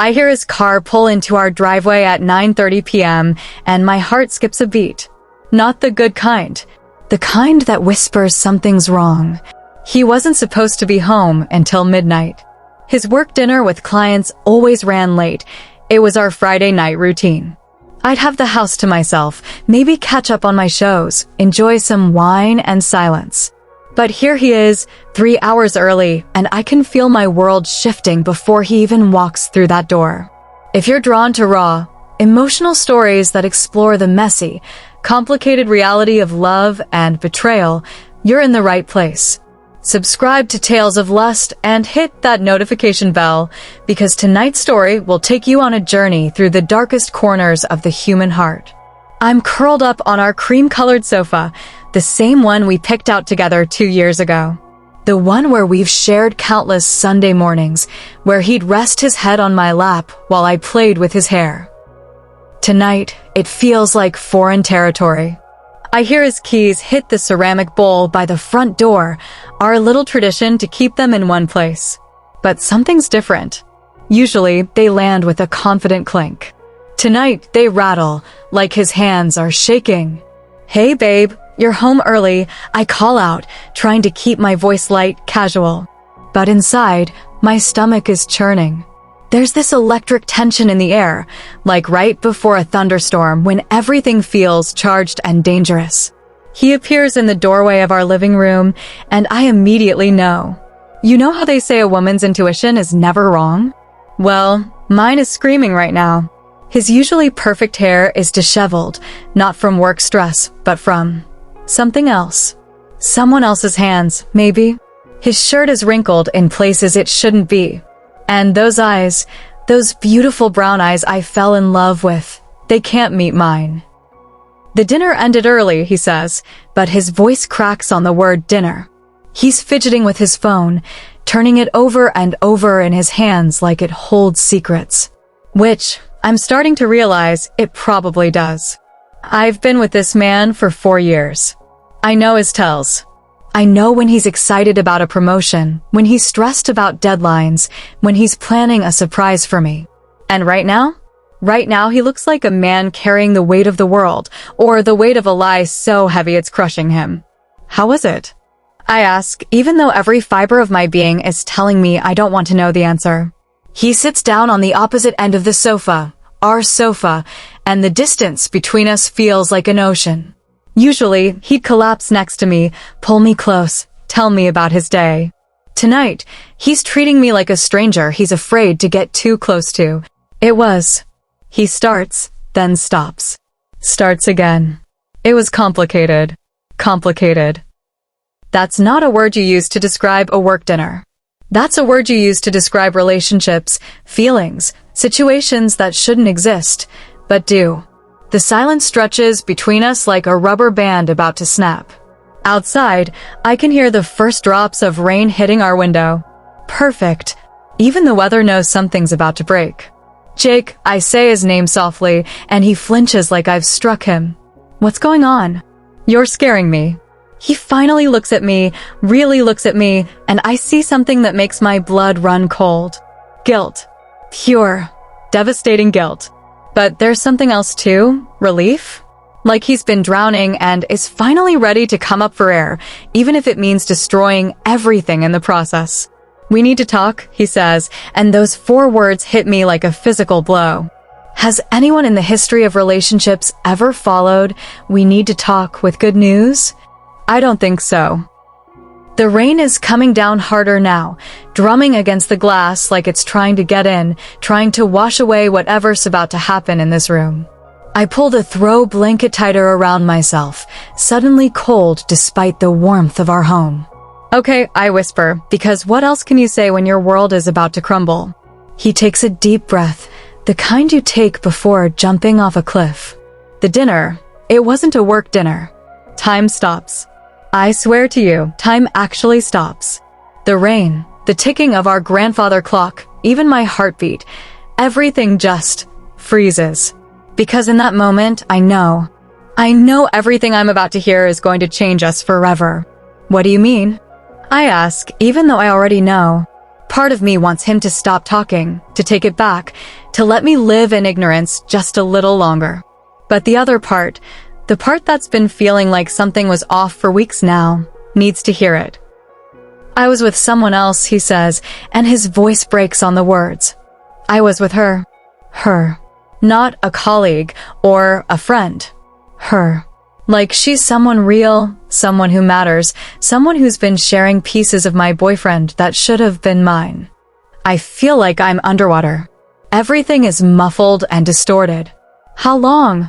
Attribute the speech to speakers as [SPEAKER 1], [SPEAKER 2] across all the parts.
[SPEAKER 1] I hear his car pull into our driveway at 9:30 p.m. and my heart skips a beat. Not the good kind. The kind that whispers something's wrong. He wasn't supposed to be home until midnight. His work dinner with clients always ran late. It was our Friday night routine. I'd have the house to myself, maybe catch up on my shows, enjoy some wine and silence. But here he is, 3 hours early, and I can feel my world shifting before he even walks through that door. If you're drawn to raw, emotional stories that explore the messy, complicated reality of love and betrayal, you're in the right place. Subscribe to Tales of Lust and hit that notification bell, because tonight's story will take you on a journey through the darkest corners of the human heart. I'm curled up on our cream-colored sofa, the same one we picked out together 2 years ago. The one where we've shared countless Sunday mornings, where he'd rest his head on my lap while I played with his hair. Tonight, it feels like foreign territory. I hear his keys hit the ceramic bowl by the front door, our little tradition to keep them in one place. But something's different. Usually, they land with a confident clink. Tonight, they rattle, like his hands are shaking. "Hey babe, you're home early," I call out, trying to keep my voice light, casual. But inside, my stomach is churning. There's this electric tension in the air, like right before a thunderstorm when everything feels charged and dangerous. He appears in the doorway of our living room, and I immediately know. You know how they say a woman's intuition is never wrong? Well, mine is screaming right now. His usually perfect hair is disheveled, not from work stress, but from something else. Someone else's hands, maybe. His shirt is wrinkled in places it shouldn't be. And those eyes, those beautiful brown eyes I fell in love with, they can't meet mine. The dinner ended early, he says, but his voice cracks on the word dinner. He's fidgeting with his phone, turning it over and over in his hands like it holds secrets. Which, I'm starting to realize, it probably does. I've been with this man for 4 years. I know his tells. I know when he's excited about a promotion, when he's stressed about deadlines, when he's planning a surprise for me. And right now he looks like a man carrying the weight of the world, or the weight of a lie so heavy it's crushing him. How was it? I ask, even though every fiber of my being is telling me I don't want to know the answer. He sits down on the opposite end of the sofa, our sofa, and the distance between us feels like an ocean. Usually, he'd collapse next to me, pull me close, tell me about his day. Tonight, he's treating me like a stranger he's afraid to get too close to. He starts, then stops. Starts again. It was complicated. Complicated. That's not a word you use to describe a work dinner. That's a word you use to describe relationships, feelings, situations that shouldn't exist, but do. The silence stretches between us like a rubber band about to snap. Outside, I can hear the first drops of rain hitting our window. Perfect. Even the weather knows something's about to break. "Jake," I say his name softly, and he flinches like I've struck him. "What's going on?" "You're scaring me." He finally looks at me, really looks at me, and I see something that makes my blood run cold. Guilt. Pure, devastating guilt. But there's something else too, relief. Like he's been drowning and is finally ready to come up for air, even if it means destroying everything in the process. "We need to talk," he says, and those 4 words hit me like a physical blow. Has anyone in the history of relationships ever followed, "We need to talk" with good news? I don't think so. The rain is coming down harder now, drumming against the glass like it's trying to get in, trying to wash away whatever's about to happen in this room. I pull the throw blanket tighter around myself, suddenly cold despite the warmth of our home. "Okay," I whisper, because what else can you say when your world is about to crumble? He takes a deep breath, the kind you take before jumping off a cliff. The dinner, it wasn't a work dinner. Time stops. I swear to you, time actually stops. The rain, the ticking of our grandfather clock, even my heartbeat, everything just freezes. Because in that moment, I know everything I'm about to hear is going to change us forever. "What do you mean?" I ask, even though I already know. Part of me wants him to stop talking, to take it back, to let me live in ignorance just a little longer. But the other part, the part that's been feeling like something was off for weeks now, needs to hear it. I was with someone else, he says, and his voice breaks on the words. I was with her. Her. Not a colleague or a friend. Her. Like she's someone real, someone who matters, someone who's been sharing pieces of my boyfriend that should have been mine. I feel like I'm underwater. Everything is muffled and distorted. How long?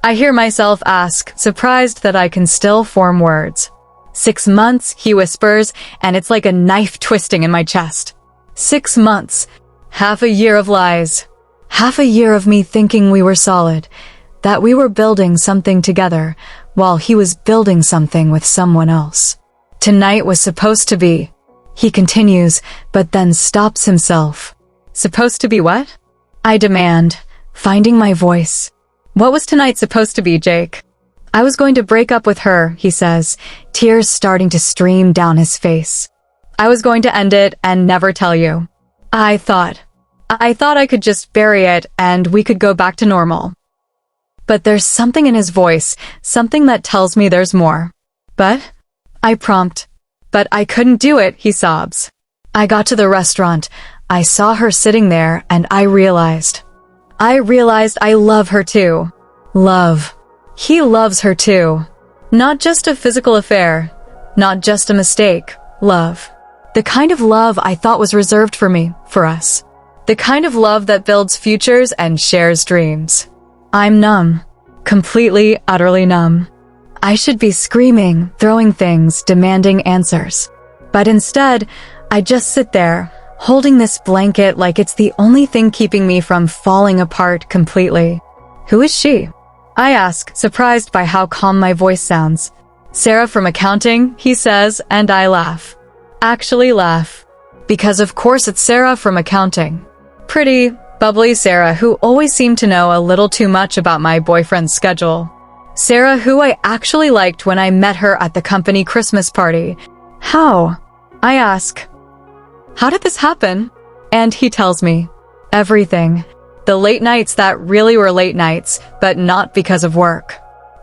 [SPEAKER 1] I hear myself ask, surprised that I can still form words. 6 months, he whispers, and it's like a knife twisting in my chest. 6 months. Half a year of lies. Half a year of me thinking we were solid, that we were building something together, while he was building something with someone else. Tonight was supposed to be. He continues, but then stops himself. Supposed to be what? I demand, finding my voice. What was tonight supposed to be, Jake? I was going to break up with her, he says, tears starting to stream down his face. I was going to end it and never tell you. I thought I could just bury it and we could go back to normal. But there's something in his voice, something that tells me there's more. But? I prompt. But I couldn't do it, he sobs. I got to the restaurant. I saw her sitting there and I realized I love her too. Love. He loves her too. Not just a physical affair. Not just a mistake. Love. The kind of love I thought was reserved for me, for us. The kind of love that builds futures and shares dreams. I'm numb. Completely, utterly numb. I should be screaming, throwing things, demanding answers. But instead, I just sit there, holding this blanket like it's the only thing keeping me from falling apart completely. Who is she? I ask, surprised by how calm my voice sounds. Sarah from accounting, he says, and I laugh. Actually laugh. Because of course it's Sarah from accounting. Pretty, bubbly Sarah who always seemed to know a little too much about my boyfriend's schedule. Sarah who I actually liked when I met her at the company Christmas party. How? I ask. How did this happen? And he tells me. Everything. The late nights that really were late nights, but not because of work.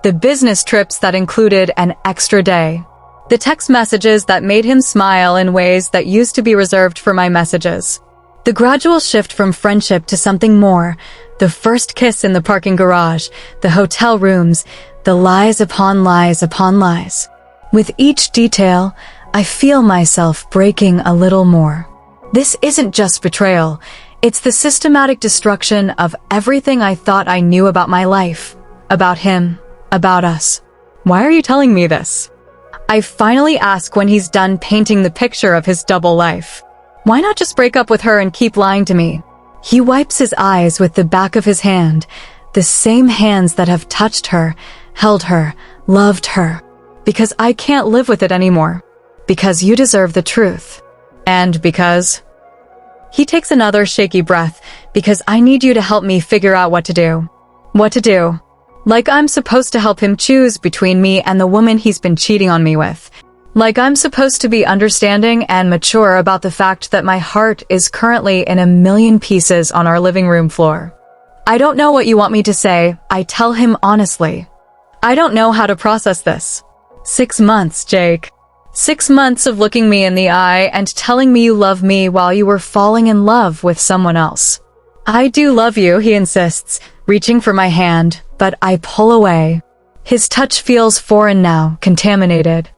[SPEAKER 1] The business trips that included an extra day. The text messages that made him smile in ways that used to be reserved for my messages. The gradual shift from friendship to something more. The first kiss in the parking garage. The hotel rooms. The lies upon lies upon lies. With each detail, I feel myself breaking a little more. This isn't just betrayal. It's the systematic destruction of everything I thought I knew about my life. About him. About us. Why are you telling me this? I finally ask when he's done painting the picture of his double life. Why not just break up with her and keep lying to me? He wipes his eyes with the back of his hand, the same hands that have touched her, held her, loved her. Because I can't live with it anymore. Because you deserve the truth. And because... He takes another shaky breath, because I need you to help me figure out what to do. What to do. Like I'm supposed to help him choose between me and the woman he's been cheating on me with. Like I'm supposed to be understanding and mature about the fact that my heart is currently in a million pieces on our living room floor. I don't know what you want me to say, I tell him honestly. I don't know how to process this. 6 months, Jake. 6 months of looking me in the eye and telling me you love me while you were falling in love with someone else. I do love you, he insists, reaching for my hand, but I pull away. His touch feels foreign now, contaminated.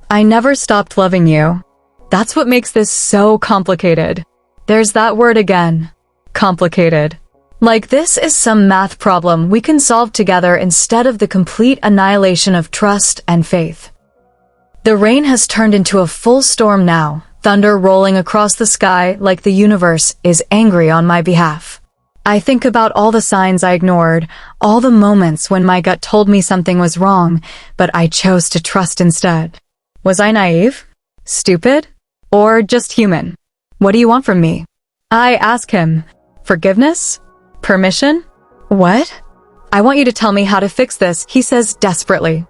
[SPEAKER 1] I never stopped loving you. That's what makes this so complicated. There's that word again. Complicated. Like this is some math problem we can solve together instead of the complete annihilation of trust and faith. The rain has turned into a full storm now, thunder rolling across the sky like the universe is angry on my behalf. I think about all the signs I ignored, all the moments when my gut told me something was wrong, but I chose to trust instead. Was I naive? Stupid? Or just human? What do you want from me? I ask him. Forgiveness? Permission? What? I want you to tell me how to fix this, he says desperately.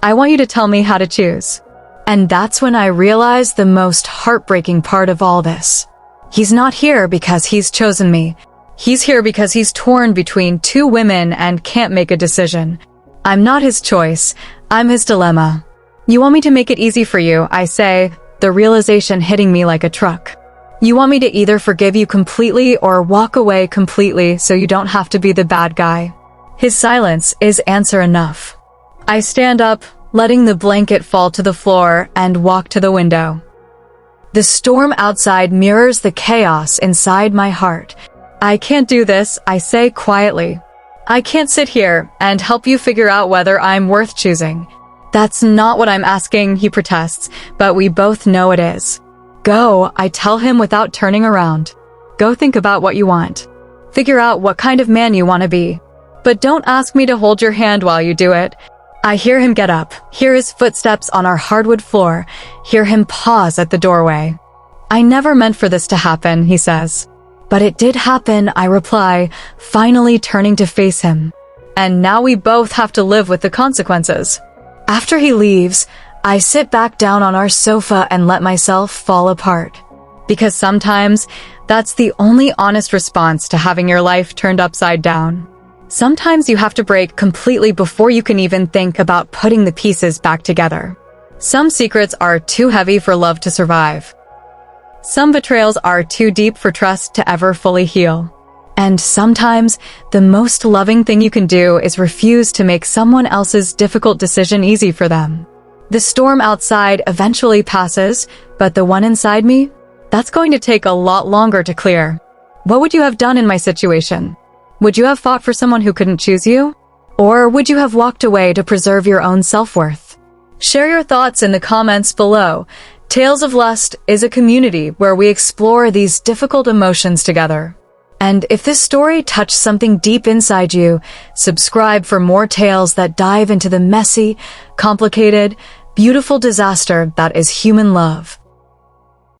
[SPEAKER 1] I want you to tell me how to choose. And that's when I realize the most heartbreaking part of all this. He's not here because he's chosen me. He's here because he's torn between two women and can't make a decision. I'm not his choice. I'm his dilemma. You want me to make it easy for you, I say, the realization hitting me like a truck. You want me to either forgive you completely or walk away completely so you don't have to be the bad guy. His silence is answer enough. I stand up, letting the blanket fall to the floor, and walk to the window. The storm outside mirrors the chaos inside my heart. I can't do this, I say quietly. I can't sit here and help you figure out whether I'm worth choosing. That's not what I'm asking, he protests, but we both know it is. Go, I tell him without turning around. Go think about what you want. Figure out what kind of man you want to be. But don't ask me to hold your hand while you do it. I hear him get up, hear his footsteps on our hardwood floor, hear him pause at the doorway. I never meant for this to happen, he says. But it did happen, I reply, finally turning to face him. And now we both have to live with the consequences. After he leaves, I sit back down on our sofa and let myself fall apart. Because sometimes, that's the only honest response to having your life turned upside down. Sometimes you have to break completely before you can even think about putting the pieces back together. Some secrets are too heavy for love to survive. Some betrayals are too deep for trust to ever fully heal. And sometimes, the most loving thing you can do is refuse to make someone else's difficult decision easy for them. The storm outside eventually passes, but the one inside me? That's going to take a lot longer to clear. What would you have done in my situation? Would you have fought for someone who couldn't choose you? Or would you have walked away to preserve your own self-worth? Share your thoughts in the comments below. Tales of Lust is a community where we explore these difficult emotions together. And if this story touched something deep inside you, subscribe for more tales that dive into the messy, complicated, beautiful disaster that is human love.